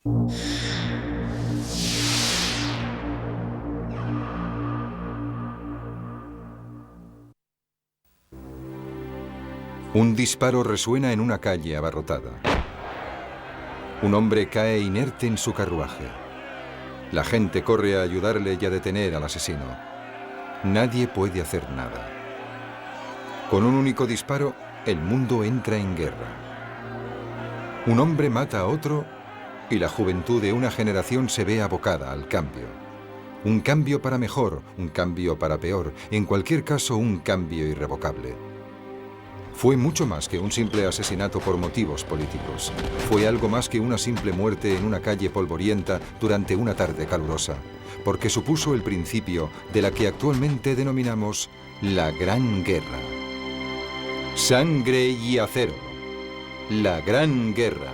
Un disparo resuena en una calle abarrotada. Un hombre cae inerte en su carruaje. La gente corre a ayudarle y a detener al asesino. Nadie puede hacer nada. Con un único disparo, el mundo entra en guerra. Un hombre mata a otro y la juventud de una generación se ve abocada al cambio. Un cambio para mejor, un cambio para peor, en cualquier caso un cambio irrevocable. Fue mucho más que un simple asesinato por motivos políticos. Fue algo más que una simple muerte en una calle polvorienta durante una tarde calurosa, porque supuso el principio de la que actualmente denominamos la Gran Guerra. Sangre y acero. La Gran Guerra.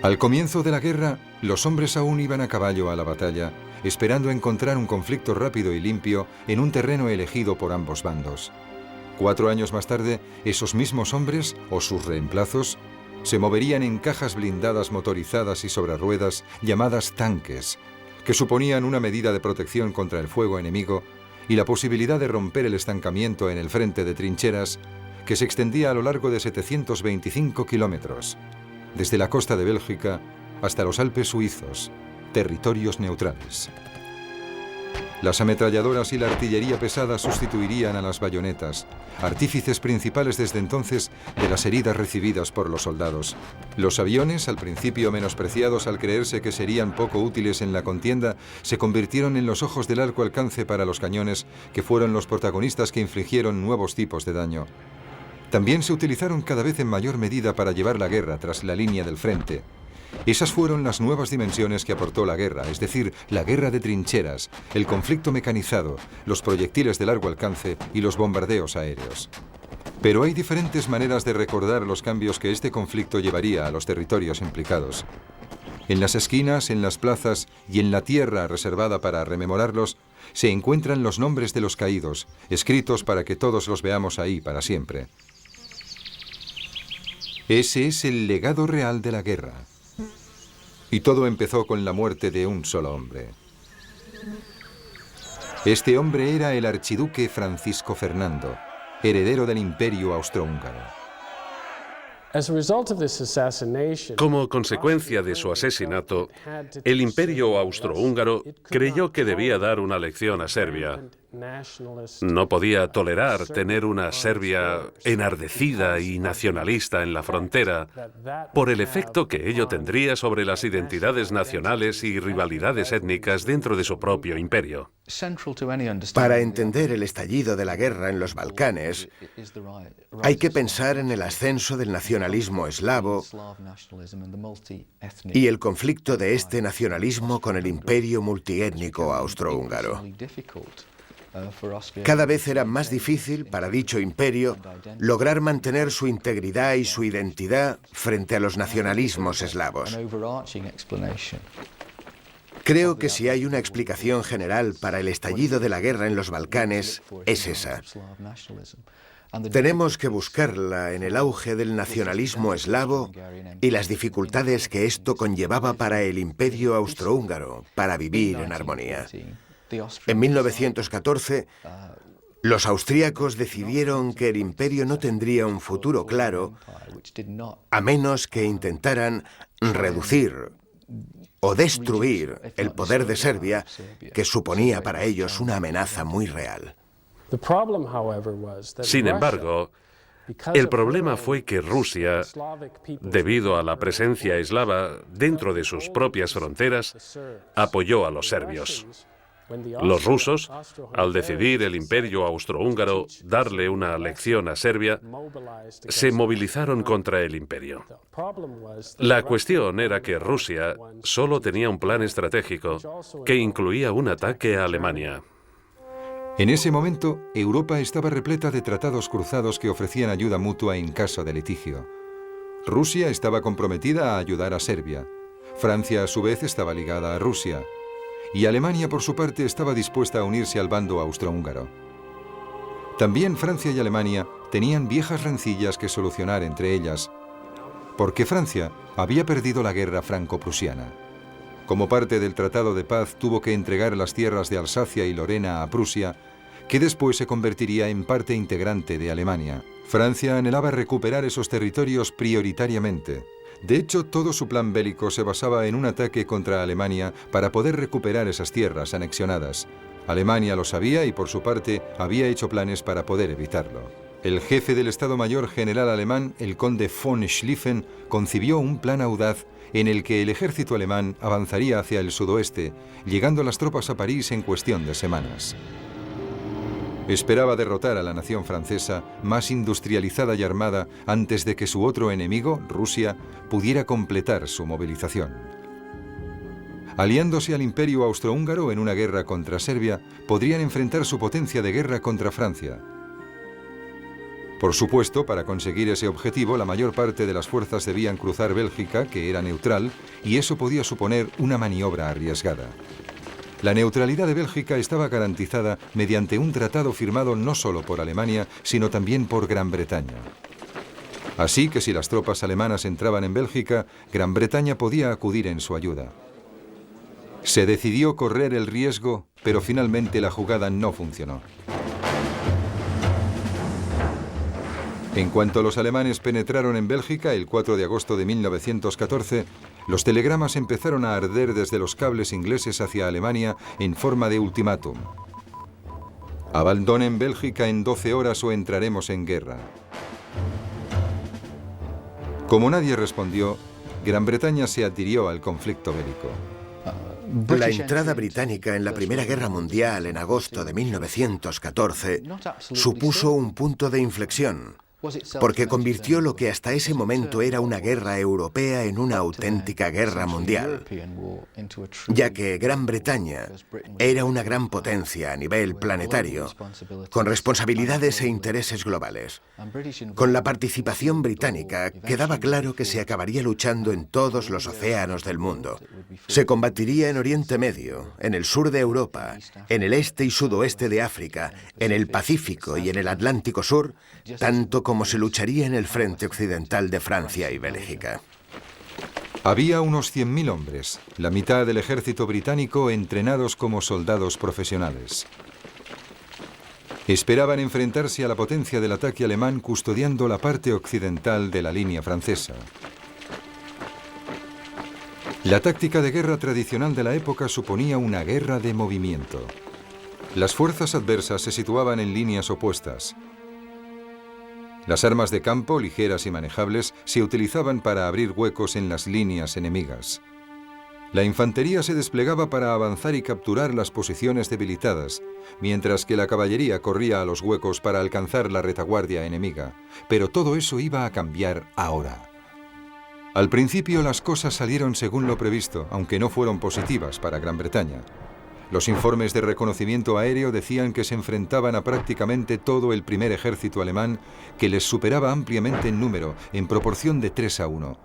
Al comienzo de la guerra, los hombres aún iban a caballo a la batalla, esperando encontrar un conflicto rápido y limpio en un terreno elegido por ambos bandos. 4 años más tarde, esos mismos hombres, o sus reemplazos, se moverían en cajas blindadas motorizadas y sobre ruedas llamadas tanques, que suponían una medida de protección contra el fuego enemigo y la posibilidad de romper el estancamiento en el frente de trincheras que se extendía a lo largo de 725 kilómetros, desde la costa de Bélgica hasta los Alpes suizos, territorios neutrales. Las ametralladoras y la artillería pesada sustituirían a las bayonetas, artífices principales desde entonces de las heridas recibidas por los soldados. Los aviones, al principio menospreciados al creerse que serían poco útiles en la contienda, se convirtieron en los ojos de largo alcance para los cañones, que fueron los protagonistas que infligieron nuevos tipos de daño. También se utilizaron cada vez en mayor medida para llevar la guerra tras la línea del frente. Esas fueron las nuevas dimensiones que aportó la guerra, es decir, la guerra de trincheras, el conflicto mecanizado, los proyectiles de largo alcance y los bombardeos aéreos. Pero hay diferentes maneras de recordar los cambios que este conflicto llevaría a los territorios implicados. En las esquinas, en las plazas y en la tierra reservada para rememorarlos, se encuentran los nombres de los caídos, escritos para que todos los veamos ahí para siempre. Ese es el legado real de la guerra. Y todo empezó con la muerte de un solo hombre. Este hombre era el archiduque Francisco Fernando, heredero del Imperio Austrohúngaro. Como consecuencia de su asesinato, el Imperio Austrohúngaro creyó que debía dar una lección a Serbia. No podía tolerar tener una Serbia enardecida y nacionalista en la frontera por el efecto que ello tendría sobre las identidades nacionales y rivalidades étnicas dentro de su propio imperio. Para entender el estallido de la guerra en los Balcanes, hay que pensar en el ascenso del nacionalismo eslavo y el conflicto de este nacionalismo con el imperio multiétnico austrohúngaro. Cada vez era más difícil para dicho imperio lograr mantener su integridad y su identidad frente a los nacionalismos eslavos. Creo que si hay una explicación general para el estallido de la guerra en los Balcanes, es esa. Tenemos que buscarla en el auge del nacionalismo eslavo y las dificultades que esto conllevaba para el imperio austrohúngaro para vivir en armonía. En 1914, los austríacos decidieron que el imperio no tendría un futuro claro a menos que intentaran reducir o destruir el poder de Serbia, que suponía para ellos una amenaza muy real. Sin embargo, el problema fue que Rusia, debido a la presencia eslava dentro de sus propias fronteras, apoyó a los serbios. Los rusos, al decidir el Imperio Austrohúngaro darle una lección a Serbia, se movilizaron contra el imperio. La cuestión era que Rusia solo tenía un plan estratégico que incluía un ataque a Alemania. En ese momento, Europa estaba repleta de tratados cruzados que ofrecían ayuda mutua en caso de litigio. Rusia estaba comprometida a ayudar a Serbia. Francia, a su vez, estaba ligada a Rusia. Y Alemania, por su parte, estaba dispuesta a unirse al bando austrohúngaro. También Francia y Alemania tenían viejas rencillas que solucionar entre ellas, porque Francia había perdido la guerra franco-prusiana. Como parte del Tratado de Paz, tuvo que entregar las tierras de Alsacia y Lorena a Prusia, que después se convertiría en parte integrante de Alemania. Francia anhelaba recuperar esos territorios prioritariamente. De hecho, todo su plan bélico se basaba en un ataque contra Alemania para poder recuperar esas tierras anexionadas. Alemania lo sabía y, por su parte, había hecho planes para poder evitarlo. El jefe del Estado Mayor general alemán, el conde von Schlieffen, concibió un plan audaz en el que el ejército alemán avanzaría hacia el sudoeste, llegando las tropas a París en cuestión de semanas. Esperaba derrotar a la nación francesa, más industrializada y armada, antes de que su otro enemigo, Rusia, pudiera completar su movilización. Aliándose al Imperio Austrohúngaro en una guerra contra Serbia, podrían enfrentar su potencia de guerra contra Francia. Por supuesto, para conseguir ese objetivo, la mayor parte de las fuerzas debían cruzar Bélgica, que era neutral, y eso podía suponer una maniobra arriesgada. La neutralidad de Bélgica estaba garantizada mediante un tratado firmado no solo por Alemania, sino también por Gran Bretaña. Así que si las tropas alemanas entraban en Bélgica, Gran Bretaña podía acudir en su ayuda. Se decidió correr el riesgo, pero finalmente la jugada no funcionó. En cuanto los alemanes penetraron en Bélgica el 4 de agosto de 1914, los telegramas empezaron a arder desde los cables ingleses hacia Alemania en forma de ultimátum. Abandonen Bélgica en 12 horas o entraremos en guerra. Como nadie respondió, Gran Bretaña se adhirió al conflicto bélico. La entrada británica en la Primera Guerra Mundial en agosto de 1914 supuso un punto de inflexión, porque convirtió lo que hasta ese momento era una guerra europea en una auténtica guerra mundial, ya que Gran Bretaña era una gran potencia a nivel planetario, con responsabilidades e intereses globales. Con la participación británica quedaba claro que se acabaría luchando en todos los océanos del mundo. Se combatiría en Oriente Medio, en el sur de Europa, en el este y sudoeste de África, en el Pacífico y en el Atlántico Sur, tanto como se lucharía en el frente occidental de Francia y Bélgica. Había unos 100.000 hombres, la mitad del ejército británico entrenados como soldados profesionales. Esperaban enfrentarse a la potencia del ataque alemán custodiando la parte occidental de la línea francesa. La táctica de guerra tradicional de la época suponía una guerra de movimiento. Las fuerzas adversas se situaban en líneas opuestas. Las armas de campo, ligeras y manejables, se utilizaban para abrir huecos en las líneas enemigas. La infantería se desplegaba para avanzar y capturar las posiciones debilitadas, mientras que la caballería corría a los huecos para alcanzar la retaguardia enemiga. Pero todo eso iba a cambiar ahora. Al principio las cosas salieron según lo previsto, aunque no fueron positivas para Gran Bretaña. Los informes de reconocimiento aéreo decían que se enfrentaban a prácticamente todo el primer ejército alemán, que les superaba ampliamente en número, en proporción de 3-1.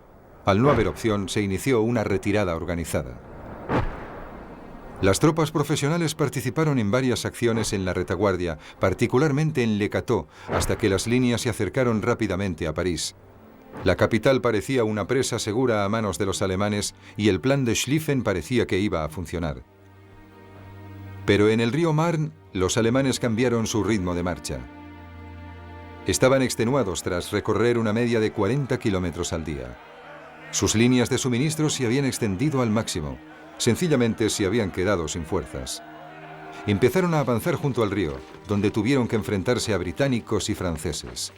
Al no haber opción, se inició una retirada organizada. Las tropas profesionales participaron en varias acciones en la retaguardia, particularmente en Le Cateau, hasta que las líneas se acercaron rápidamente a París. La capital parecía una presa segura a manos de los alemanes y el plan de Schlieffen parecía que iba a funcionar. Pero en el río Marne, los alemanes cambiaron su ritmo de marcha. Estaban extenuados tras recorrer una media de 40 kilómetros al día. Sus líneas de suministro se habían extendido al máximo. Sencillamente se habían quedado sin fuerzas. Empezaron a avanzar junto al río, donde tuvieron que enfrentarse a británicos y franceses.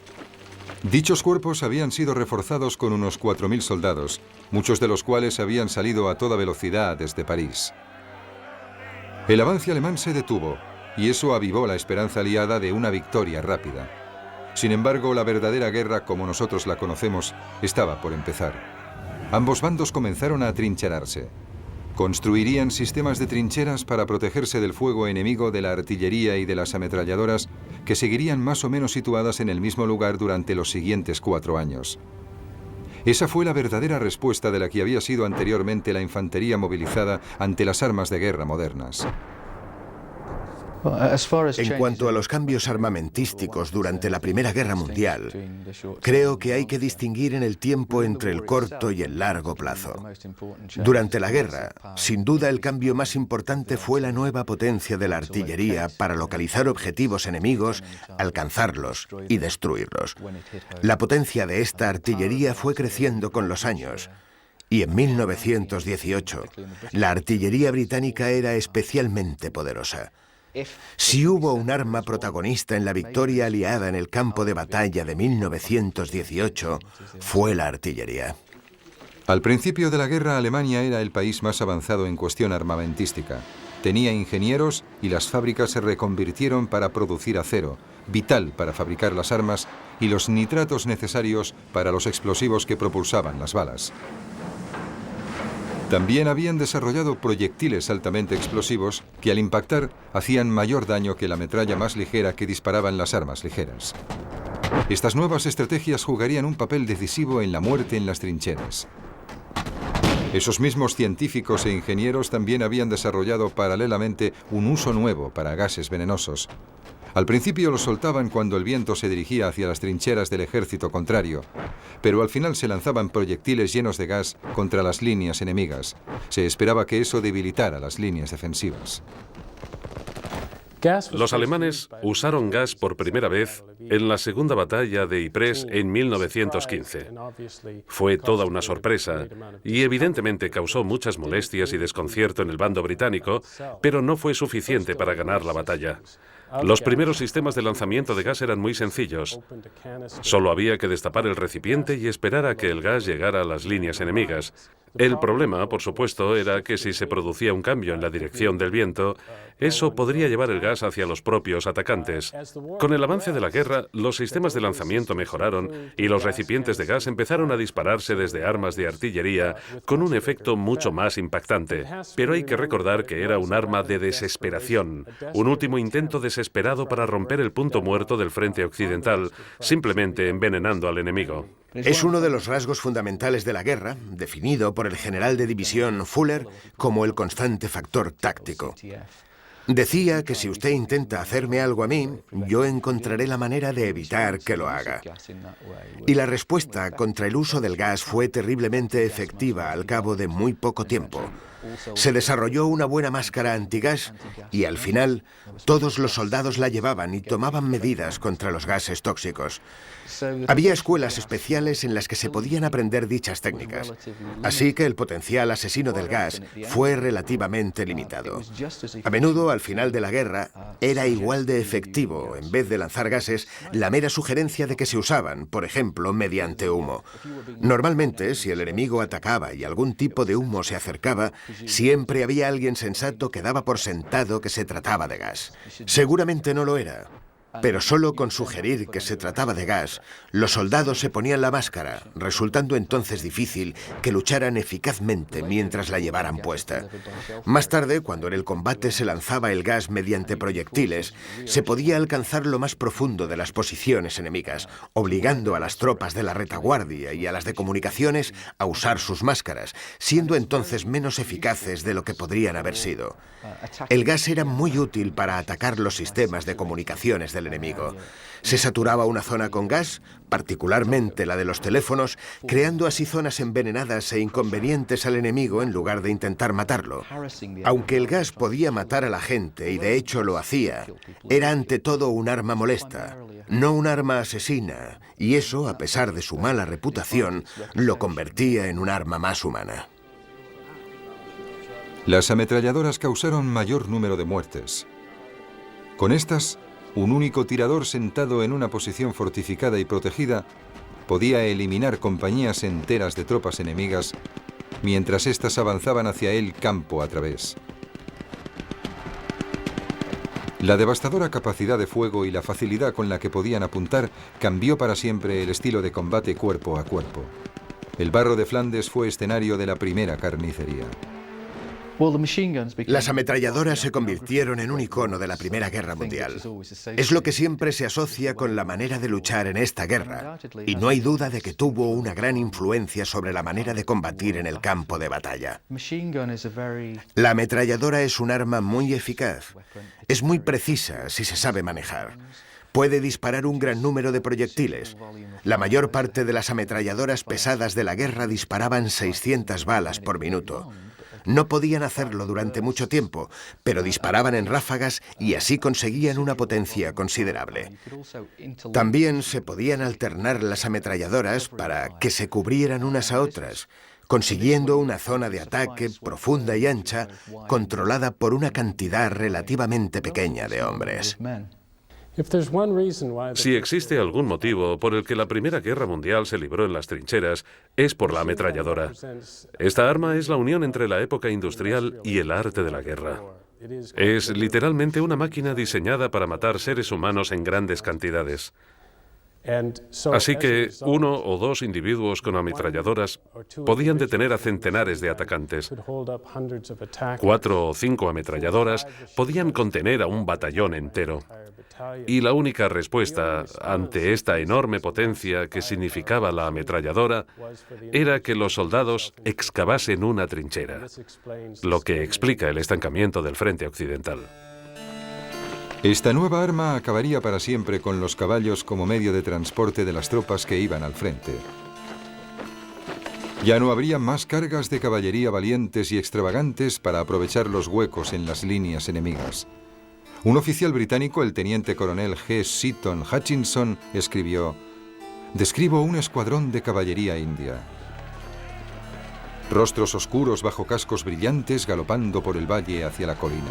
Dichos cuerpos habían sido reforzados con unos 4.000 soldados, muchos de los cuales habían salido a toda velocidad desde París. El avance alemán se detuvo, y eso avivó la esperanza aliada de una victoria rápida. Sin embargo, la verdadera guerra, como nosotros la conocemos, estaba por empezar. Ambos bandos comenzaron a atrincherarse. Construirían sistemas de trincheras para protegerse del fuego enemigo de la artillería y de las ametralladoras, que seguirían más o menos situadas en el mismo lugar durante los siguientes 4 años. Esa fue la verdadera respuesta de la que había sido anteriormente la infantería movilizada ante las armas de guerra modernas. En cuanto a los cambios armamentísticos durante la Primera Guerra Mundial, creo que hay que distinguir en el tiempo entre el corto y el largo plazo. Durante la guerra, sin duda el cambio más importante fue la nueva potencia de la artillería para localizar objetivos enemigos, alcanzarlos y destruirlos. La potencia de esta artillería fue creciendo con los años. Y en 1918, la artillería británica era especialmente poderosa. Si hubo un arma protagonista en la victoria aliada en el campo de batalla de 1918, fue la artillería. Al principio de la guerra, Alemania era el país más avanzado en cuestión armamentística. Tenía ingenieros y las fábricas se reconvirtieron para producir acero, vital para fabricar las armas, y los nitratos necesarios para los explosivos que propulsaban las balas. También habían desarrollado proyectiles altamente explosivos que al impactar hacían mayor daño que la metralla más ligera que disparaban las armas ligeras. Estas nuevas estrategias jugarían un papel decisivo en la muerte en las trincheras. Esos mismos científicos e ingenieros también habían desarrollado paralelamente un uso nuevo para gases venenosos. Al principio los soltaban cuando el viento se dirigía hacia las trincheras del ejército contrario, pero al final se lanzaban proyectiles llenos de gas contra las líneas enemigas. Se esperaba que eso debilitara las líneas defensivas. Los alemanes usaron gas por primera vez en la segunda batalla de Ypres en 1915. Fue toda una sorpresa y evidentemente causó muchas molestias y desconcierto en el bando británico, pero no fue suficiente para ganar la batalla. Los primeros sistemas de lanzamiento de gas eran muy sencillos. Solo había que destapar el recipiente y esperar a que el gas llegara a las líneas enemigas. El problema, por supuesto, era que si se producía un cambio en la dirección del viento, eso podría llevar el gas hacia los propios atacantes. Con el avance de la guerra, los sistemas de lanzamiento mejoraron y los recipientes de gas empezaron a dispararse desde armas de artillería con un efecto mucho más impactante. Pero hay que recordar que era un arma de desesperación, un último intento desesperado para romper el punto muerto del frente occidental, simplemente envenenando al enemigo. Es uno de los rasgos fundamentales de la guerra, definido por el general de división Fuller como el constante factor táctico. Decía que si usted intenta hacerme algo a mí, yo encontraré la manera de evitar que lo haga. Y la respuesta contra el uso del gas fue terriblemente efectiva al cabo de muy poco tiempo. Se desarrolló una buena máscara antigas y al final todos los soldados la llevaban y tomaban medidas contra los gases tóxicos. Había escuelas especiales en las que se podían aprender dichas técnicas, así que el potencial asesino del gas fue relativamente limitado. A menudo, al final de la guerra, era igual de efectivo, en vez de lanzar gases, la mera sugerencia de que se usaban, por ejemplo, mediante humo. Normalmente, si el enemigo atacaba y algún tipo de humo se acercaba, siempre había alguien sensato que daba por sentado que se trataba de gas. Seguramente no lo era. Pero solo con sugerir que se trataba de gas, los soldados se ponían la máscara, resultando entonces difícil que lucharan eficazmente mientras la llevaran puesta. Más tarde, cuando en el combate se lanzaba el gas mediante proyectiles, se podía alcanzar lo más profundo de las posiciones enemigas, obligando a las tropas de la retaguardia y a las de comunicaciones a usar sus máscaras, siendo entonces menos eficaces de lo que podrían haber sido. El gas era muy útil para atacar los sistemas de comunicaciones del enemigo. Se saturaba una zona con gas, particularmente la de los teléfonos, creando así zonas envenenadas e inconvenientes al enemigo en lugar de intentar matarlo. Aunque el gas podía matar a la gente, y de hecho lo hacía, era ante todo un arma molesta, no un arma asesina, y eso, a pesar de su mala reputación, lo convertía en un arma más humana. Las ametralladoras causaron mayor número de muertes. Con estas, un único tirador sentado en una posición fortificada y protegida podía eliminar compañías enteras de tropas enemigas mientras éstas avanzaban hacia él campo a través. La devastadora capacidad de fuego y la facilidad con la que podían apuntar cambió para siempre el estilo de combate cuerpo a cuerpo. El barro de Flandes fue escenario de la primera carnicería. Las ametralladoras se convirtieron en un icono de la Primera Guerra Mundial. Es lo que siempre se asocia con la manera de luchar en esta guerra, y no hay duda de que tuvo una gran influencia sobre la manera de combatir en el campo de batalla. La ametralladora es un arma muy eficaz. Es muy precisa si se sabe manejar. Puede disparar un gran número de proyectiles. La mayor parte de las ametralladoras pesadas de la guerra disparaban 600 balas por minuto. No podían hacerlo durante mucho tiempo, pero disparaban en ráfagas y así conseguían una potencia considerable. También se podían alternar las ametralladoras para que se cubrieran unas a otras, consiguiendo una zona de ataque profunda y ancha, controlada por una cantidad relativamente pequeña de hombres. Si existe algún motivo por el que la Primera Guerra Mundial se libró en las trincheras, es por la ametralladora. Esta arma es la unión entre la época industrial y el arte de la guerra. Es literalmente una máquina diseñada para matar seres humanos en grandes cantidades. Así que 1 o 2 individuos con ametralladoras podían detener a centenares de atacantes. 4 o 5 ametralladoras podían contener a un batallón entero. Y la única respuesta ante esta enorme potencia que significaba la ametralladora era que los soldados excavasen una trinchera, lo que explica el estancamiento del frente occidental. Esta nueva arma acabaría para siempre con los caballos como medio de transporte de las tropas que iban al frente. Ya no habría más cargas de caballería valientes y extravagantes para aprovechar los huecos en las líneas enemigas. Un oficial británico, el teniente coronel G. Seaton Hutchinson, escribió: «Describo un escuadrón de caballería india. Rostros oscuros bajo cascos brillantes galopando por el valle hacia la colina.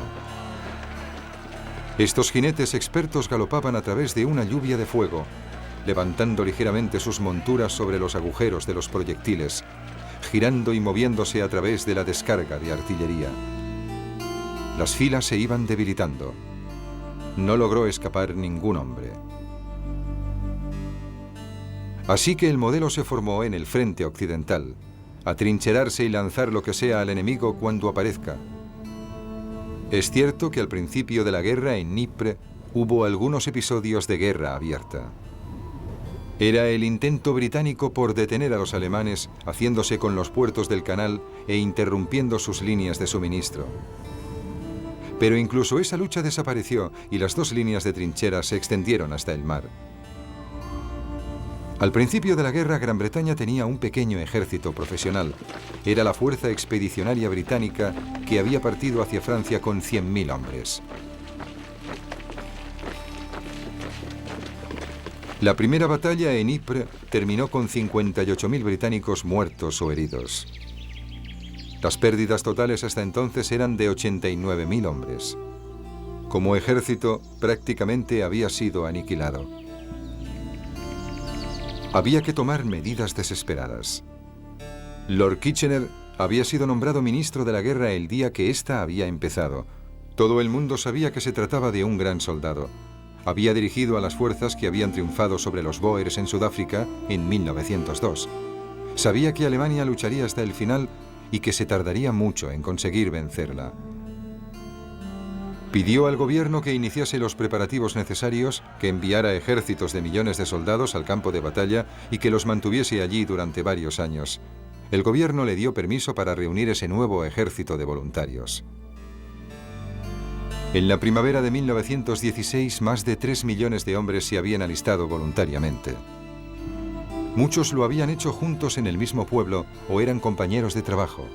Estos jinetes expertos galopaban a través de una lluvia de fuego, levantando ligeramente sus monturas sobre los agujeros de los proyectiles, girando y moviéndose a través de la descarga de artillería. Las filas se iban debilitando. No logró escapar ningún hombre. Así que el modelo se formó en el frente occidental, atrincherarse y lanzar lo que sea al enemigo cuando aparezca. Es cierto que al principio de la guerra en Dnieper hubo algunos episodios de guerra abierta. Era el intento británico por detener a los alemanes, haciéndose con los puertos del canal e interrumpiendo sus líneas de suministro. Pero incluso esa lucha desapareció y las 2 líneas de trincheras se extendieron hasta el mar. Al principio de la guerra, Gran Bretaña tenía un pequeño ejército profesional. Era la fuerza expedicionaria británica que había partido hacia Francia con 100.000 hombres. La primera batalla en Ypres terminó con 58.000 británicos muertos o heridos. Las pérdidas totales hasta entonces eran de 89.000 hombres. Como ejército, prácticamente había sido aniquilado. Había que tomar medidas desesperadas. Lord Kitchener había sido nombrado ministro de la guerra el día que ésta había empezado. Todo el mundo sabía que se trataba de un gran soldado. Había dirigido a las fuerzas que habían triunfado sobre los Boers en Sudáfrica en 1902. Sabía que Alemania lucharía hasta el final y que se tardaría mucho en conseguir vencerla. Pidió al gobierno que iniciase los preparativos necesarios, que enviara ejércitos de millones de soldados al campo de batalla y que los mantuviese allí durante varios años. El gobierno le dio permiso para reunir ese nuevo ejército de voluntarios. En la primavera de 1916, más de 3 millones de hombres se habían alistado voluntariamente. Muchos lo habían hecho juntos en el mismo pueblo o eran compañeros de trabajo.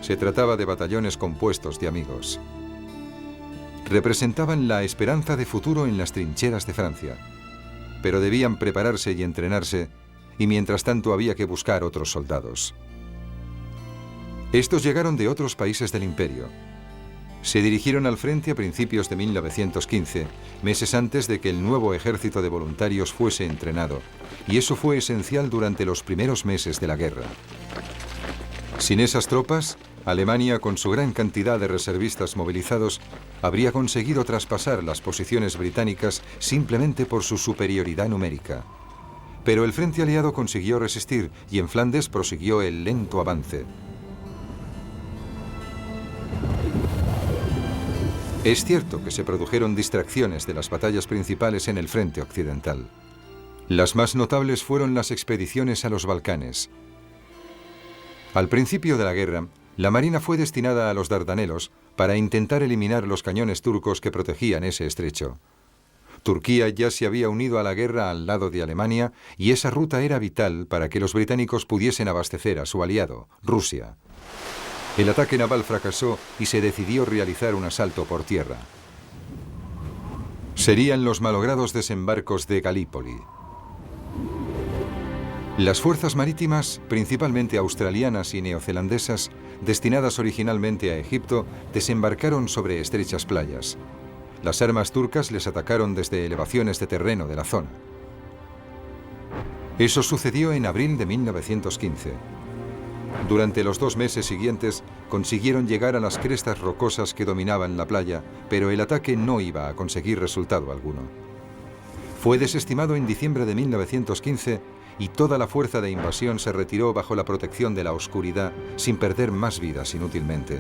Se trataba de batallones compuestos de amigos. Representaban la esperanza de futuro en las trincheras de Francia, pero debían prepararse y entrenarse, y mientras tanto había que buscar otros soldados. Estos llegaron de otros países del imperio. Se dirigieron al frente a principios de 1915, meses antes de que el nuevo ejército de voluntarios fuese entrenado, y eso fue esencial durante los primeros meses de la guerra. Sin esas tropas, Alemania, con su gran cantidad de reservistas movilizados, habría conseguido traspasar las posiciones británicas simplemente por su superioridad numérica. Pero el frente aliado consiguió resistir y en Flandes prosiguió el lento avance. Es cierto que se produjeron distracciones de las batallas principales en el frente occidental. Las más notables fueron las expediciones a los Balcanes. Al principio de la guerra, la marina fue destinada a los Dardanelos para intentar eliminar los cañones turcos que protegían ese estrecho. Turquía ya se había unido a la guerra al lado de Alemania y esa ruta era vital para que los británicos pudiesen abastecer a su aliado, Rusia. El ataque naval fracasó y se decidió realizar un asalto por tierra. Serían los malogrados desembarcos de Galípoli. Las fuerzas marítimas, principalmente australianas y neozelandesas, destinadas originalmente a Egipto, desembarcaron sobre estrechas playas. Las armas turcas les atacaron desde elevaciones de terreno de la zona. Eso sucedió en abril de 1915. Durante los 2 meses siguientes consiguieron llegar a las crestas rocosas que dominaban la playa, pero el ataque no iba a conseguir resultado alguno. Fue desestimado en diciembre de 1915 y toda la fuerza de invasión se retiró bajo la protección de la oscuridad sin perder más vidas inútilmente.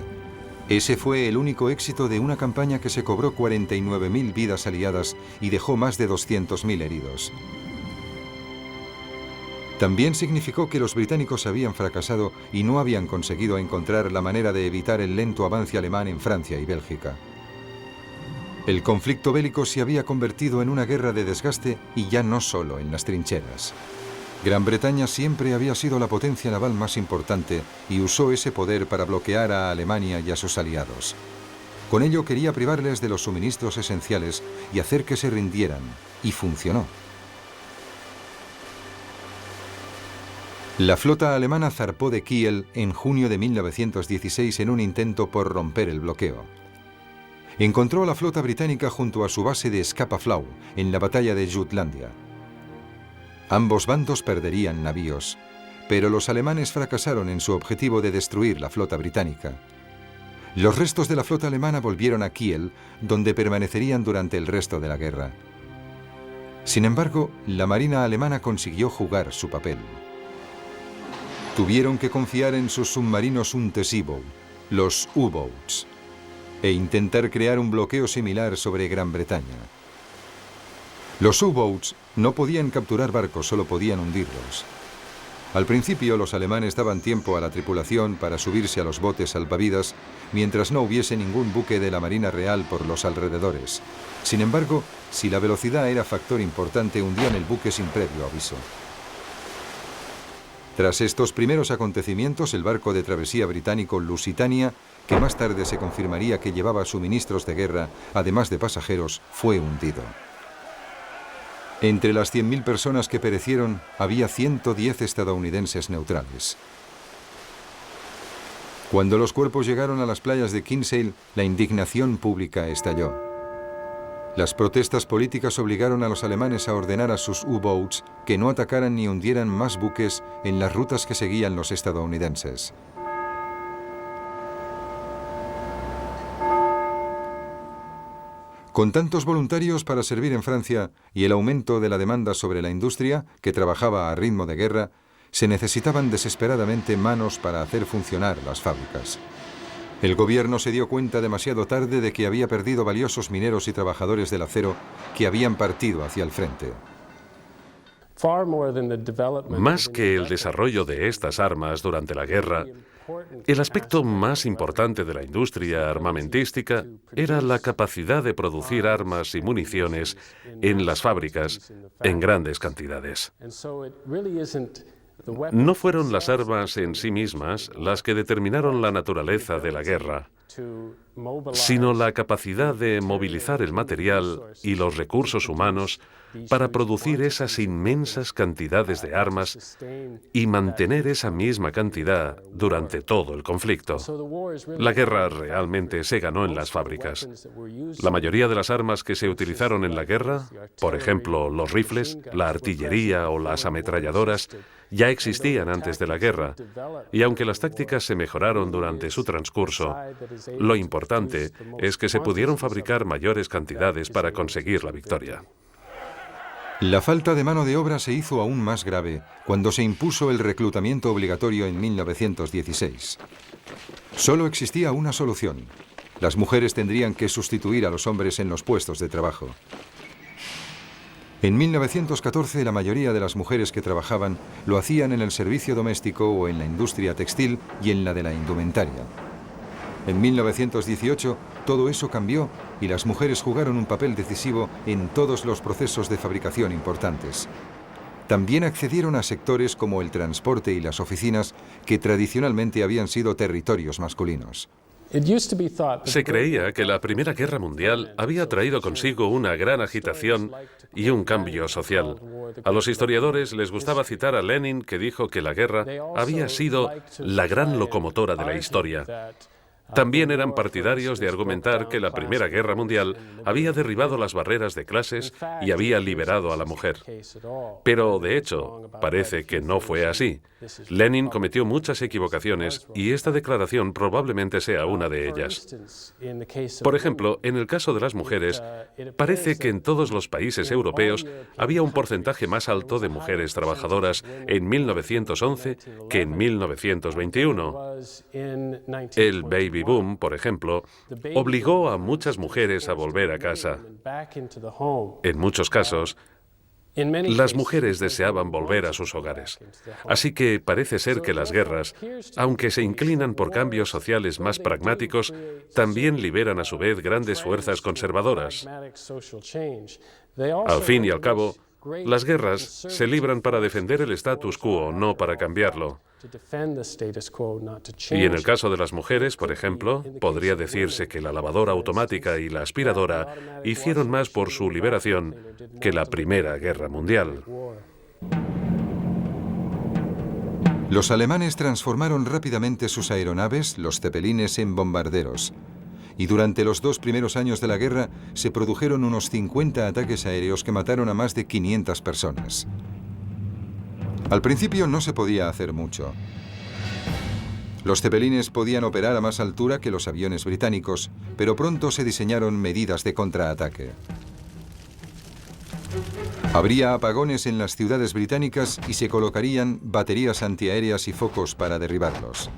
Ese fue el único éxito de una campaña que se cobró 49.000 vidas aliadas y dejó más de 200.000 heridos. También significó que los británicos habían fracasado y no habían conseguido encontrar la manera de evitar el lento avance alemán en Francia y Bélgica. El conflicto bélico se había convertido en una guerra de desgaste y ya no solo en las trincheras. Gran Bretaña siempre había sido la potencia naval más importante y usó ese poder para bloquear a Alemania y a sus aliados. Con ello quería privarles de los suministros esenciales y hacer que se rindieran, y funcionó. La flota alemana zarpó de Kiel en junio de 1916 en un intento por romper el bloqueo. Encontró a la flota británica junto a su base de Scapa Flow, en la batalla de Jutlandia. Ambos bandos perderían navíos, pero los alemanes fracasaron en su objetivo de destruir la flota británica. Los restos de la flota alemana volvieron a Kiel, donde permanecerían durante el resto de la guerra. Sin embargo, la marina alemana consiguió jugar su papel. Tuvieron que confiar en sus submarinos Unterseeboot, los U-Boats, e intentar crear un bloqueo similar sobre Gran Bretaña. Los U-Boats no podían capturar barcos, solo podían hundirlos. Al principio, los alemanes daban tiempo a la tripulación para subirse a los botes salvavidas mientras no hubiese ningún buque de la Marina Real por los alrededores. Sin embargo, si la velocidad era factor importante, hundían el buque sin previo aviso. Tras estos primeros acontecimientos, el barco de travesía británico Lusitania, que más tarde se confirmaría que llevaba suministros de guerra, además de pasajeros, fue hundido. Entre las 100.000 personas que perecieron, había 110 estadounidenses neutrales. Cuando los cuerpos llegaron a las playas de Kinsale, la indignación pública estalló. Las protestas políticas obligaron a los alemanes a ordenar a sus U-Boats que no atacaran ni hundieran más buques en las rutas que seguían los estadounidenses. Con tantos voluntarios para servir en Francia y el aumento de la demanda sobre la industria, que trabajaba a ritmo de guerra, se necesitaban desesperadamente manos para hacer funcionar las fábricas. El gobierno se dio cuenta demasiado tarde de que había perdido valiosos mineros y trabajadores del acero que habían partido hacia el frente. Más que el desarrollo de estas armas durante la guerra, el aspecto más importante de la industria armamentística era la capacidad de producir armas y municiones en las fábricas en grandes cantidades. No fueron las armas en sí mismas las que determinaron la naturaleza de la guerra, sino la capacidad de movilizar el material y los recursos humanos para producir esas inmensas cantidades de armas y mantener esa misma cantidad durante todo el conflicto. La guerra realmente se ganó en las fábricas. La mayoría de las armas que se utilizaron en la guerra, por ejemplo, los rifles, la artillería o las ametralladoras, ya existían antes de la guerra, y aunque las tácticas se mejoraron durante su transcurso, lo importante es que se pudieron fabricar mayores cantidades para conseguir la victoria. La falta de mano de obra se hizo aún más grave cuando se impuso el reclutamiento obligatorio en 1916. Solo existía una solución: Las mujeres tendrían que sustituir a los hombres en los puestos de trabajo. En 1914 la mayoría de las mujeres que trabajaban lo hacían en el servicio doméstico o en la industria textil y en la de la indumentaria. En 1918 todo eso cambió y las mujeres jugaron un papel decisivo en todos los procesos de fabricación importantes. También accedieron a sectores como el transporte y las oficinas que tradicionalmente habían sido territorios masculinos. Se creía que la Primera Guerra Mundial había traído consigo una gran agitación y un cambio social. A los historiadores les gustaba citar a Lenin, que dijo que la guerra había sido la gran locomotora de la historia. También eran partidarios de argumentar que la Primera Guerra Mundial había derribado las barreras de clases y había liberado a la mujer. Pero, de hecho, parece que no fue así. Lenin cometió muchas equivocaciones y esta declaración probablemente sea una de ellas. Por ejemplo, en el caso de las mujeres, parece que en todos los países europeos había un porcentaje más alto de mujeres trabajadoras en 1911 que en 1921. El baby boom, por ejemplo, obligó a muchas mujeres a volver a casa. En muchos casos, las mujeres deseaban volver a sus hogares. Así que parece ser que las guerras, aunque se inclinan por cambios sociales más pragmáticos, también liberan a su vez grandes fuerzas conservadoras. Al fin y al cabo, las guerras se libran para defender el status quo, no para cambiarlo. Y en el caso de las mujeres, por ejemplo, podría decirse que la lavadora automática y la aspiradora hicieron más por su liberación que la Primera Guerra Mundial. Los alemanes transformaron rápidamente sus aeronaves, los Zeppelines, en bombarderos. Y durante los 2 primeros años de la guerra se produjeron unos 50 ataques aéreos que mataron a más de 500 personas. Al principio no se podía hacer mucho. Los Zeppelines podían operar a más altura que los aviones británicos, pero pronto se diseñaron medidas de contraataque. Habría apagones en las ciudades británicas y se colocarían baterías antiaéreas y focos para derribarlos.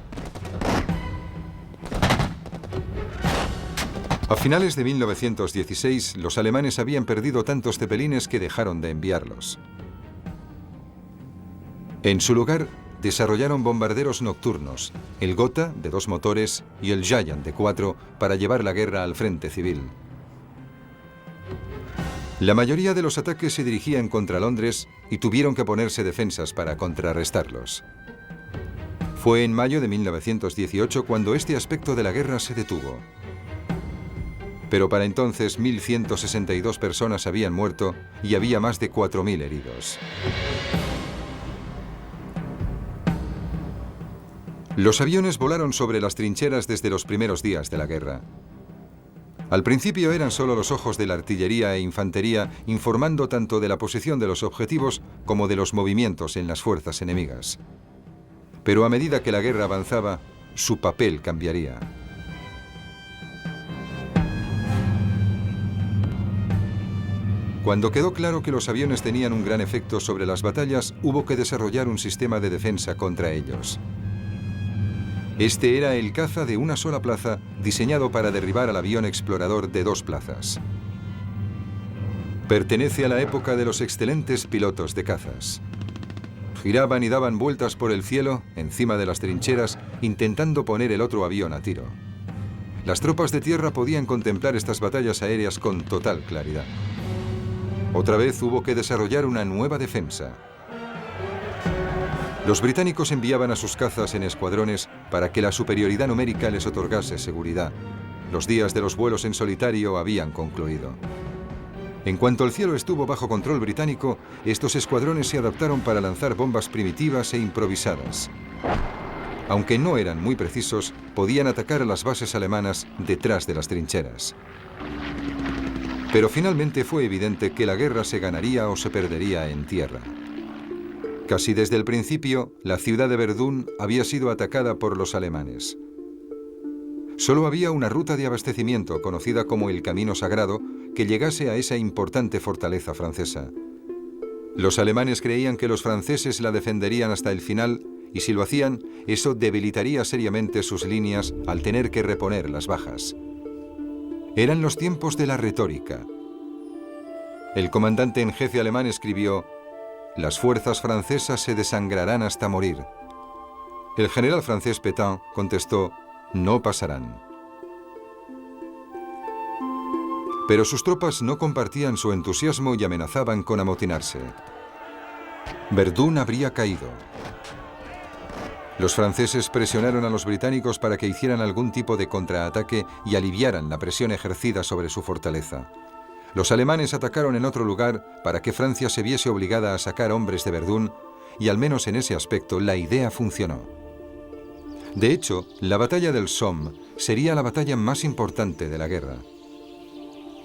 A finales de 1916, los alemanes habían perdido tantos Zeppelines que dejaron de enviarlos. En su lugar, desarrollaron bombarderos nocturnos, el Gotha, de 2 motores, y el Giant, de 4, para llevar la guerra al frente civil. La mayoría de los ataques se dirigían contra Londres y tuvieron que ponerse defensas para contrarrestarlos. Fue en mayo de 1918 cuando este aspecto de la guerra se detuvo. Pero para entonces 1.162 personas habían muerto y había más de 4.000 heridos. Los aviones volaron sobre las trincheras desde los primeros días de la guerra. Al principio eran solo los ojos de la artillería e infantería informando tanto de la posición de los objetivos como de los movimientos en las fuerzas enemigas. Pero a medida que la guerra avanzaba, su papel cambiaría. Cuando quedó claro que los aviones tenían un gran efecto sobre las batallas, hubo que desarrollar un sistema de defensa contra ellos. Este era el caza de una sola plaza, diseñado para derribar al avión explorador de 2 plazas. Pertenece a la época de los excelentes pilotos de cazas. Giraban y daban vueltas por el cielo, encima de las trincheras, intentando poner el otro avión a tiro. Las tropas de tierra podían contemplar estas batallas aéreas con total claridad. Otra vez hubo que desarrollar una nueva defensa. Los británicos enviaban a sus cazas en escuadrones para que la superioridad numérica les otorgase seguridad. Los días de los vuelos en solitario habían concluido. En cuanto el cielo estuvo bajo control británico, estos escuadrones se adaptaron para lanzar bombas primitivas e improvisadas. Aunque no eran muy precisos, podían atacar a las bases alemanas detrás de las trincheras. Pero finalmente fue evidente que la guerra se ganaría o se perdería en tierra. Casi desde el principio, la ciudad de Verdún había sido atacada por los alemanes. Solo había una ruta de abastecimiento, conocida como el Camino Sagrado, que llegase a esa importante fortaleza francesa. Los alemanes creían que los franceses la defenderían hasta el final, y si lo hacían, eso debilitaría seriamente sus líneas al tener que reponer las bajas. Eran los tiempos de la retórica. El comandante en jefe alemán escribió: «Las fuerzas francesas se desangrarán hasta morir». El general francés Pétain contestó: «No pasarán». Pero sus tropas no compartían su entusiasmo y amenazaban con amotinarse. Verdún habría caído. Los franceses presionaron a los británicos para que hicieran algún tipo de contraataque y aliviaran la presión ejercida sobre su fortaleza. Los alemanes atacaron en otro lugar para que Francia se viese obligada a sacar hombres de Verdún, y al menos en ese aspecto la idea funcionó. De hecho, la batalla del Somme sería la batalla más importante de la guerra.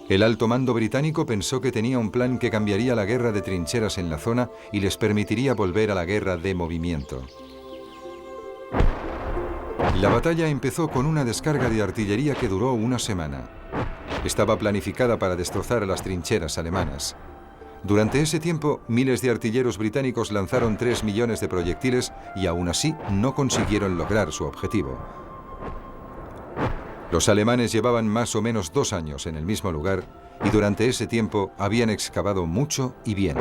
El alto mando británico pensó que tenía un plan que cambiaría la guerra de trincheras en la zona y les permitiría volver a la guerra de movimiento. La batalla empezó con una descarga de artillería que duró una semana. Estaba planificada para destrozar a las trincheras alemanas. Durante ese tiempo, miles de artilleros británicos lanzaron 3 millones de proyectiles y aún así no consiguieron lograr su objetivo. Los alemanes llevaban más o menos 2 años en el mismo lugar y durante ese tiempo habían excavado mucho y bien.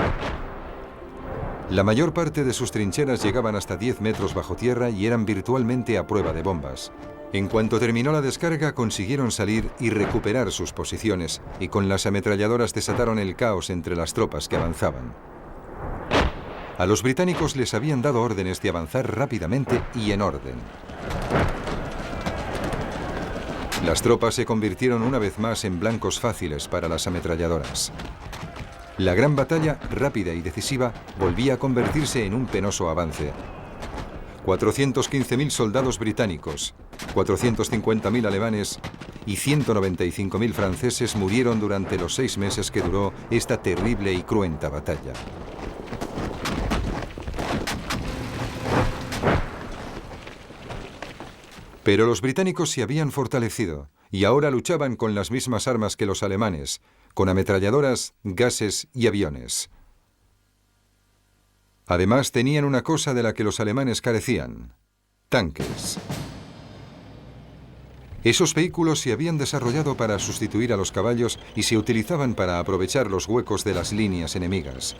La mayor parte de sus trincheras llegaban hasta 10 metros bajo tierra y eran virtualmente a prueba de bombas. En cuanto terminó la descarga, consiguieron salir y recuperar sus posiciones, y con las ametralladoras desataron el caos entre las tropas que avanzaban. A los británicos les habían dado órdenes de avanzar rápidamente y en orden. Las tropas se convirtieron una vez más en blancos fáciles para las ametralladoras. La gran batalla, rápida y decisiva, volvía a convertirse en un penoso avance. 415.000 soldados británicos, 450.000 alemanes y 195.000 franceses murieron durante los 6 meses que duró esta terrible y cruenta batalla. Pero los británicos se habían fortalecido y ahora luchaban con las mismas armas que los alemanes, con ametralladoras, gases y aviones. Además, tenían una cosa de la que los alemanes carecían: tanques. Esos vehículos se habían desarrollado para sustituir a los caballos y se utilizaban para aprovechar los huecos de las líneas enemigas.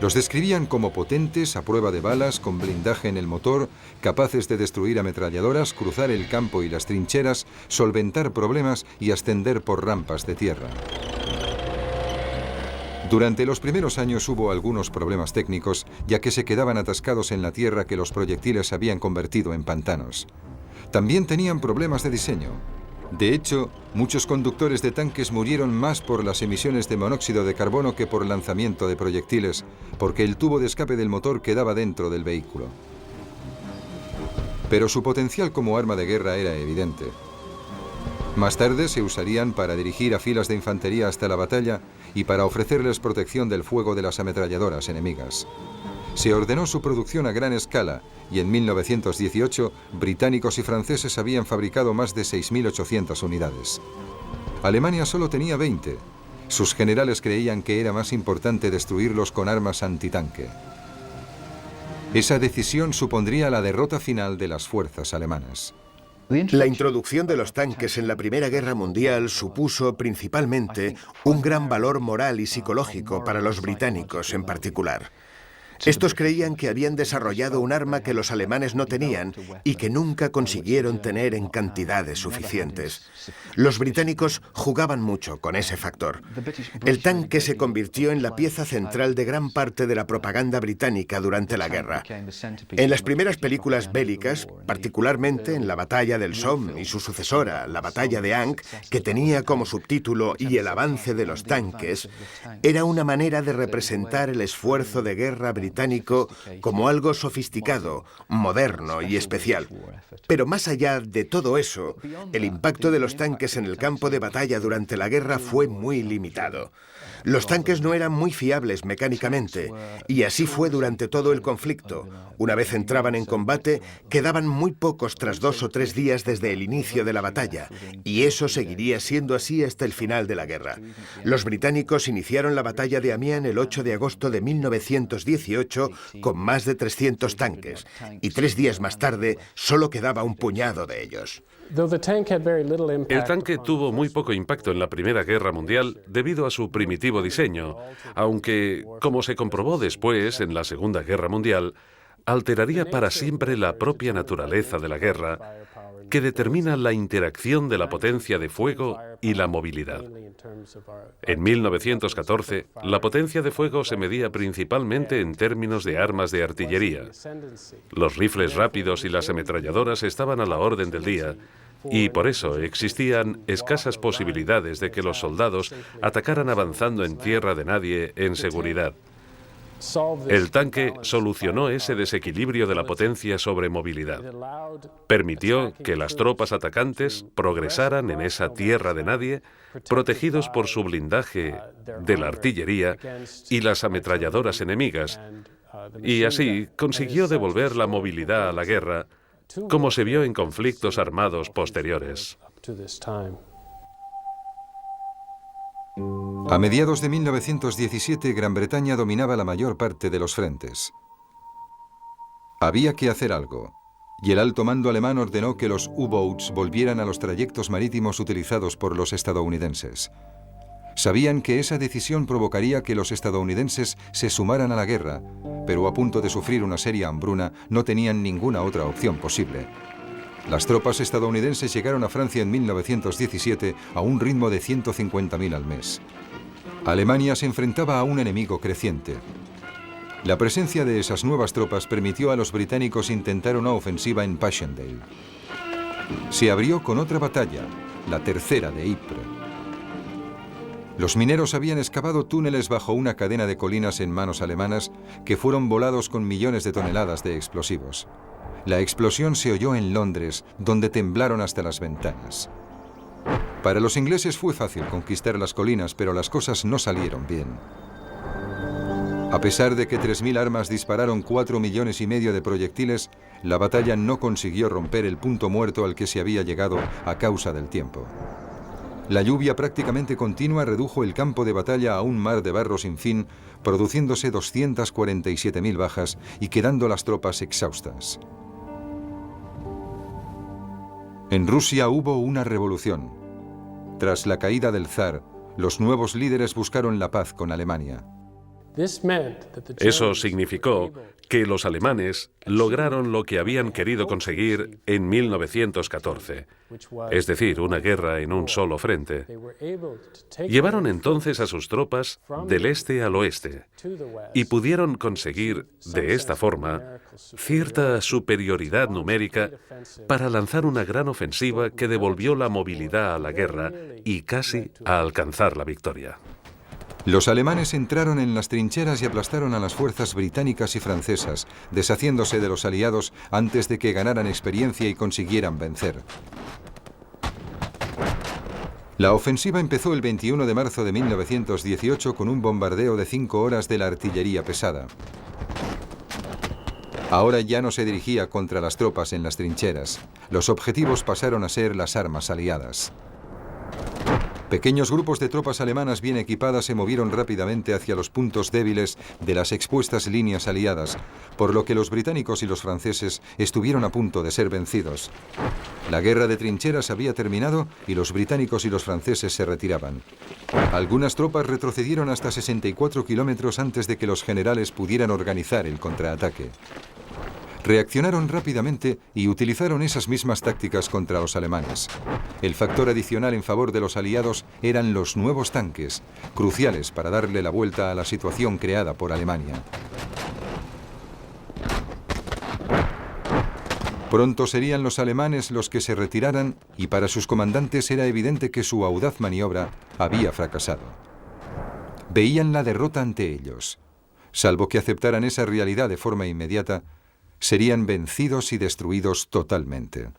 Los describían como potentes, a prueba de balas, con blindaje en el motor, capaces de destruir ametralladoras, cruzar el campo y las trincheras, solventar problemas y ascender por rampas de tierra. Durante los primeros años hubo algunos problemas técnicos, ya que se quedaban atascados en la tierra que los proyectiles habían convertido en pantanos. También tenían problemas de diseño. De hecho, muchos conductores de tanques murieron más por las emisiones de monóxido de carbono que por lanzamiento de proyectiles, porque el tubo de escape del motor quedaba dentro del vehículo. Pero su potencial como arma de guerra era evidente. Más tarde se usarían para dirigir a filas de infantería hasta la batalla y para ofrecerles protección del fuego de las ametralladoras enemigas. Se ordenó su producción a gran escala y en 1918 británicos y franceses habían fabricado más de 6.800 unidades. Alemania solo tenía 20. Sus generales creían que era más importante destruirlos con armas antitanque. Esa decisión supondría la derrota final de las fuerzas alemanas. La introducción de los tanques en la Primera Guerra Mundial supuso principalmente un gran valor moral y psicológico para los británicos en particular. Estos creían que habían desarrollado un arma que los alemanes no tenían y que nunca consiguieron tener en cantidades suficientes. Los británicos jugaban mucho con ese factor. El tanque se convirtió en la pieza central de gran parte de la propaganda británica durante la guerra. En las primeras películas bélicas, particularmente en la batalla del Somme y su sucesora, la batalla de Ancre, que tenía como subtítulo "Y el avance de los tanques", era una manera de representar el esfuerzo de guerra británico como algo sofisticado, moderno y especial. Pero más allá de todo eso, el impacto de los tanques en el campo de batalla durante la guerra fue muy limitado. Los tanques no eran muy fiables mecánicamente, y así fue durante todo el conflicto. Una vez entraban en combate, quedaban muy pocos tras 2 o 3 días desde el inicio de la batalla, y eso seguiría siendo así hasta el final de la guerra. Los británicos iniciaron la batalla de Amiens el 8 de agosto de 1918 1918 con más de 300 tanques, y 3 días más tarde solo quedaba un puñado de ellos. El tanque tuvo muy poco impacto en la Primera Guerra Mundial debido a su primitivo diseño, aunque, como se comprobó después en la Segunda Guerra Mundial, alteraría para siempre la propia naturaleza de la guerra, que determina la interacción de la potencia de fuego y la movilidad. En 1914, la potencia de fuego se medía principalmente en términos de armas de artillería. Los rifles rápidos y las ametralladoras estaban a la orden del día, y por eso existían escasas posibilidades de que los soldados atacaran avanzando en tierra de nadie en seguridad. El tanque solucionó ese desequilibrio de la potencia sobre movilidad. Permitió que las tropas atacantes progresaran en esa tierra de nadie, protegidos por su blindaje de la artillería y las ametralladoras enemigas, y así consiguió devolver la movilidad a la guerra, como se vio en conflictos armados posteriores. A mediados de 1917, Gran Bretaña dominaba la mayor parte de los frentes. Había que hacer algo, y el alto mando alemán ordenó que los U-boats volvieran a los trayectos marítimos utilizados por los estadounidenses. Sabían que esa decisión provocaría que los estadounidenses se sumaran a la guerra, pero a punto de sufrir una seria hambruna no tenían ninguna otra opción posible. Las tropas estadounidenses llegaron a Francia en 1917 a un ritmo de 150.000 al mes. Alemania se enfrentaba a un enemigo creciente. La presencia de esas nuevas tropas permitió a los británicos intentar una ofensiva en Passchendaele. Se abrió con otra batalla, la tercera de Ypres. Los mineros habían excavado túneles bajo una cadena de colinas en manos alemanas que fueron volados con millones de toneladas de explosivos. La explosión se oyó en Londres, donde temblaron hasta las ventanas. Para los ingleses fue fácil conquistar las colinas, pero las cosas no salieron bien. A pesar de que 3.000 armas dispararon 4,5 millones de proyectiles, la batalla no consiguió romper el punto muerto al que se había llegado a causa del tiempo. La lluvia prácticamente continua redujo el campo de batalla a un mar de barro sin fin, produciéndose 247.000 bajas y quedando las tropas exhaustas. En Rusia hubo una revolución. Tras la caída del zar, los nuevos líderes buscaron la paz con Alemania. Eso significó que los alemanes lograron lo que habían querido conseguir en 1914, es decir, una guerra en un solo frente. Llevaron entonces a sus tropas del este al oeste y pudieron conseguir, de esta forma, cierta superioridad numérica para lanzar una gran ofensiva que devolvió la movilidad a la guerra y casi a alcanzar la victoria. Los alemanes entraron en las trincheras y aplastaron a las fuerzas británicas y francesas, deshaciéndose de los aliados antes de que ganaran experiencia y consiguieran vencer. La ofensiva empezó el 21 de marzo de 1918 con un bombardeo de 5 horas de la artillería pesada. Ahora ya no se dirigía contra las tropas en las trincheras. Los objetivos pasaron a ser las armas aliadas. Pequeños grupos de tropas alemanas bien equipadas se movieron rápidamente hacia los puntos débiles de las expuestas líneas aliadas, por lo que los británicos y los franceses estuvieron a punto de ser vencidos. La guerra de trincheras había terminado y los británicos y los franceses se retiraban. Algunas tropas retrocedieron hasta 64 kilómetros antes de que los generales pudieran organizar el contraataque. Reaccionaron rápidamente y utilizaron esas mismas tácticas contra los alemanes. El factor adicional en favor de los aliados eran los nuevos tanques, cruciales para darle la vuelta a la situación creada por Alemania. Pronto serían los alemanes los que se retiraran y para sus comandantes era evidente que su audaz maniobra había fracasado. Veían la derrota ante ellos. Salvo que aceptaran esa realidad de forma inmediata, serían vencidos y destruidos totalmente.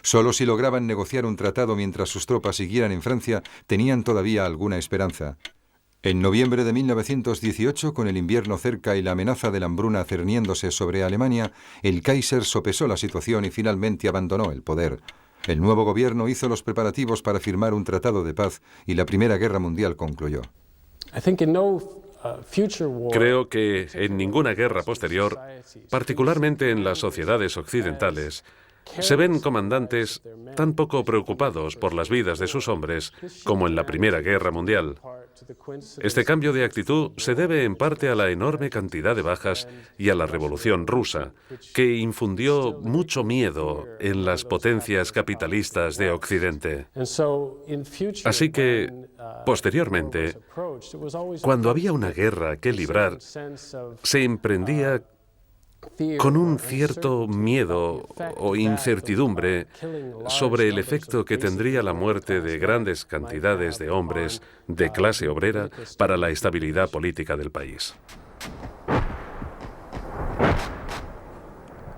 Solo si lograban negociar un tratado mientras sus tropas siguieran en Francia, tenían todavía alguna esperanza. En noviembre de 1918, con el invierno cerca y la amenaza de la hambruna cerniéndose sobre Alemania, el Kaiser sopesó la situación y finalmente abandonó el poder. El nuevo gobierno hizo los preparativos para firmar un tratado de paz y la Primera Guerra Mundial concluyó. Creo que en ninguna guerra posterior, particularmente en las sociedades occidentales, se ven comandantes tan poco preocupados por las vidas de sus hombres como en la Primera Guerra Mundial. Este cambio de actitud se debe en parte a la enorme cantidad de bajas y a la Revolución Rusa, que infundió mucho miedo en las potencias capitalistas de Occidente. Así que, posteriormente, cuando había una guerra que librar, se emprendía con un cierto miedo o incertidumbre sobre el efecto que tendría la muerte de grandes cantidades de hombres de clase obrera para la estabilidad política del país.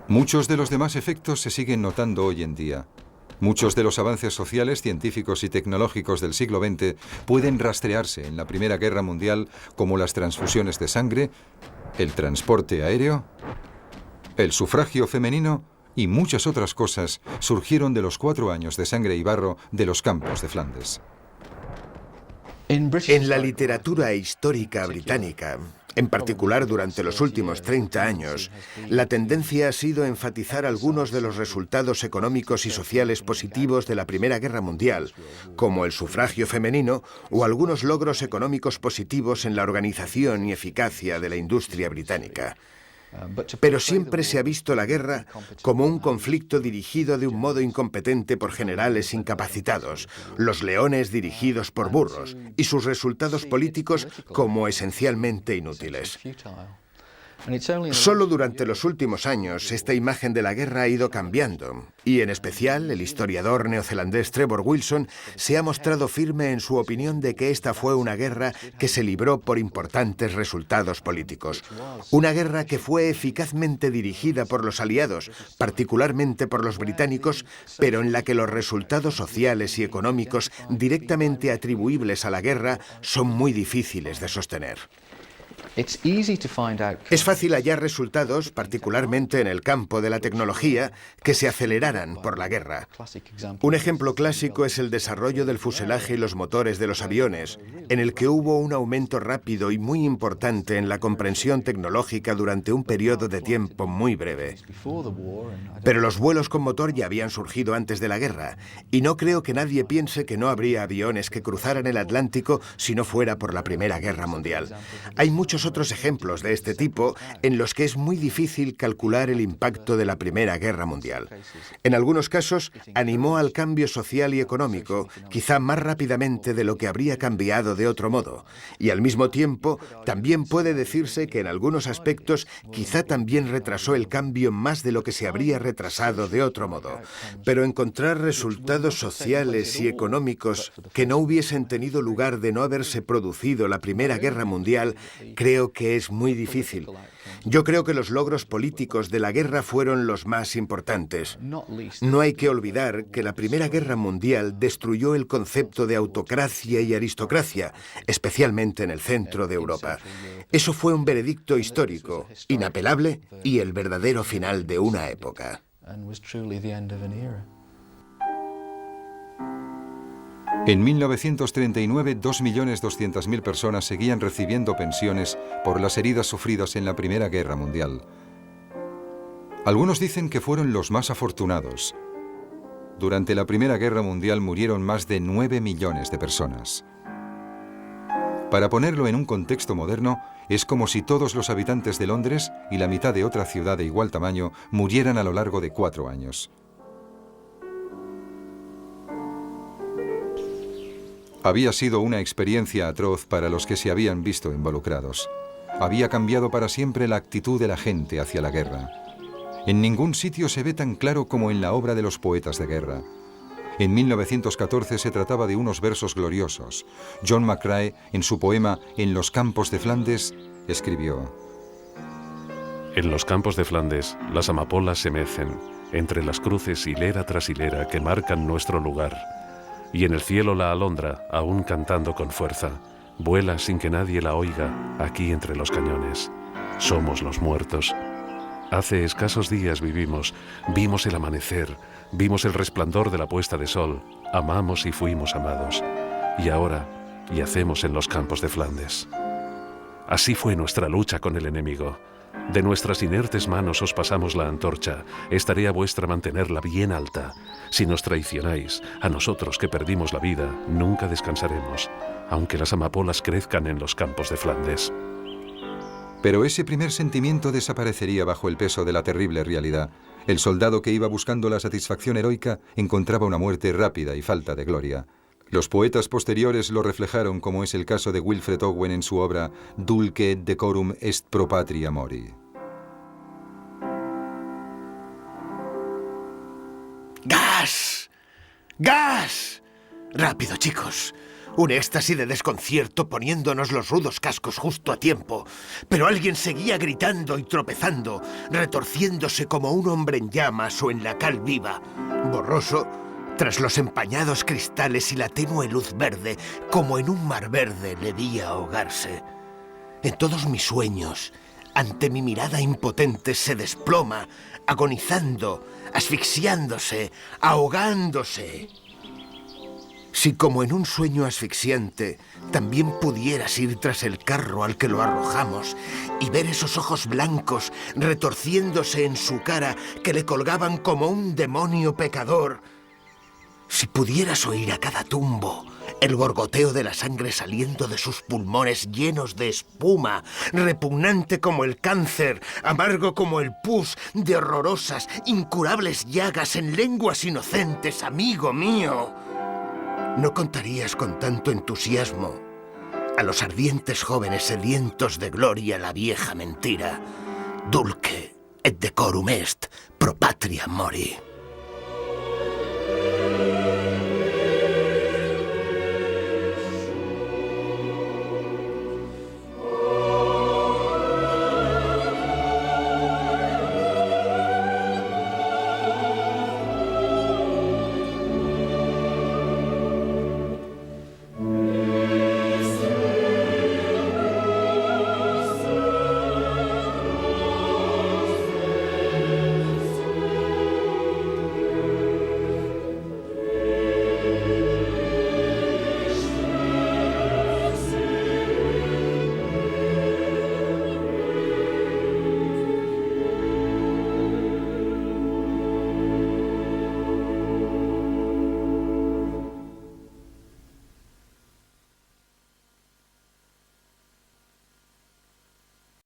Muchos de los demás efectos se siguen notando hoy en día. Muchos de los avances sociales, científicos y tecnológicos del siglo XX pueden rastrearse en la Primera Guerra Mundial, como las transfusiones de sangre, el transporte aéreo, el sufragio femenino y muchas otras cosas surgieron de los 4 años de sangre y barro de los campos de Flandes. En la literatura histórica británica, en particular durante los últimos 30 años, la tendencia ha sido enfatizar algunos de los resultados económicos y sociales positivos de la Primera Guerra Mundial, como el sufragio femenino o algunos logros económicos positivos en la organización y eficacia de la industria británica. Pero siempre se ha visto la guerra como un conflicto dirigido de un modo incompetente por generales incapacitados, los leones dirigidos por burros, y sus resultados políticos como esencialmente inútiles. Solo durante los últimos años esta imagen de la guerra ha ido cambiando, y en especial el historiador neozelandés Trevor Wilson se ha mostrado firme en su opinión de que esta fue una guerra que se libró por importantes resultados políticos. Una guerra que fue eficazmente dirigida por los aliados, particularmente por los británicos, pero en la que los resultados sociales y económicos directamente atribuibles a la guerra son muy difíciles de sostener. Es fácil hallar resultados, particularmente en el campo de la tecnología, que se aceleraran por la guerra. Un ejemplo clásico es el desarrollo del fuselaje y los motores de los aviones, en el que hubo un aumento rápido y muy importante en la comprensión tecnológica durante un periodo de tiempo muy breve. Pero los vuelos con motor ya habían surgido antes de la guerra, y no creo que nadie piense que no habría aviones que cruzaran el Atlántico si no fuera por la Primera Guerra Mundial. Hay muchos otros ejemplos de este tipo en los que es muy difícil calcular el impacto de la Primera Guerra Mundial. En algunos casos, animó al cambio social y económico, quizá más rápidamente de lo que habría cambiado de otro modo. Y al mismo tiempo, también puede decirse que en algunos aspectos quizá también retrasó el cambio más de lo que se habría retrasado de otro modo. Pero encontrar resultados sociales y económicos que no hubiesen tenido lugar de no haberse producido la Primera Guerra Mundial, creo que es muy difícil. Yo creo que los logros políticos de la guerra fueron los más importantes. No hay que olvidar que la Primera Guerra Mundial destruyó el concepto de autocracia y aristocracia, especialmente en el centro de Europa. Eso fue un veredicto histórico, inapelable y el verdadero final de una época. En 1939, 2.200.000 personas seguían recibiendo pensiones por las heridas sufridas en la Primera Guerra Mundial. Algunos dicen que fueron los más afortunados. Durante la Primera Guerra Mundial murieron más de 9 millones de personas. Para ponerlo en un contexto moderno, es como si todos los habitantes de Londres y la mitad de otra ciudad de igual tamaño murieran a lo largo de 4 años. Había sido una experiencia atroz para los que se habían visto involucrados. Había cambiado para siempre la actitud de la gente hacia la guerra. En ningún sitio se ve tan claro como en la obra de los poetas de guerra. En 1914 se trataba de unos versos gloriosos. John McCrae, en su poema En los campos de Flandes, escribió: En los campos de Flandes, las amapolas se mecen, entre las cruces hilera tras hilera que marcan nuestro lugar. Y en el cielo la alondra, aún cantando con fuerza, vuela sin que nadie la oiga, aquí entre los cañones. Somos los muertos. Hace escasos días vimos el amanecer, vimos el resplandor de la puesta de sol, amamos y fuimos amados. Y ahora yacemos en los campos de Flandes. Así fue nuestra lucha con el enemigo. De nuestras inertes manos os pasamos la antorcha. Es tarea vuestra mantenerla bien alta. Si nos traicionáis, a nosotros que perdimos la vida, nunca descansaremos, aunque las amapolas crezcan en los campos de Flandes. Pero ese primer sentimiento desaparecería bajo el peso de la terrible realidad. El soldado que iba buscando la satisfacción heroica encontraba una muerte rápida y falta de gloria. Los poetas posteriores lo reflejaron, como es el caso de Wilfred Owen en su obra Dulce et decorum est pro patria mori. ¡Gas! ¡Gas! Rápido, chicos. Un éxtasis de desconcierto poniéndonos los rudos cascos justo a tiempo. Pero alguien seguía gritando y tropezando, retorciéndose como un hombre en llamas o en la cal viva. Borroso, tras los empañados cristales y la tenue luz verde, como en un mar verde le vi ahogarse. En todos mis sueños, ante mi mirada impotente, se desploma, agonizando, asfixiándose, ahogándose. Si como en un sueño asfixiante también pudieras ir tras el carro al que lo arrojamos y ver esos ojos blancos retorciéndose en su cara que le colgaban como un demonio pecador, si pudieras oír a cada tumbo el gorgoteo de la sangre saliendo de sus pulmones llenos de espuma, repugnante como el cáncer, amargo como el pus, de horrorosas, incurables llagas en lenguas inocentes, amigo mío, no contarías con tanto entusiasmo a los ardientes jóvenes sedientos de gloria la vieja mentira. Dulce et decorum est pro patria mori.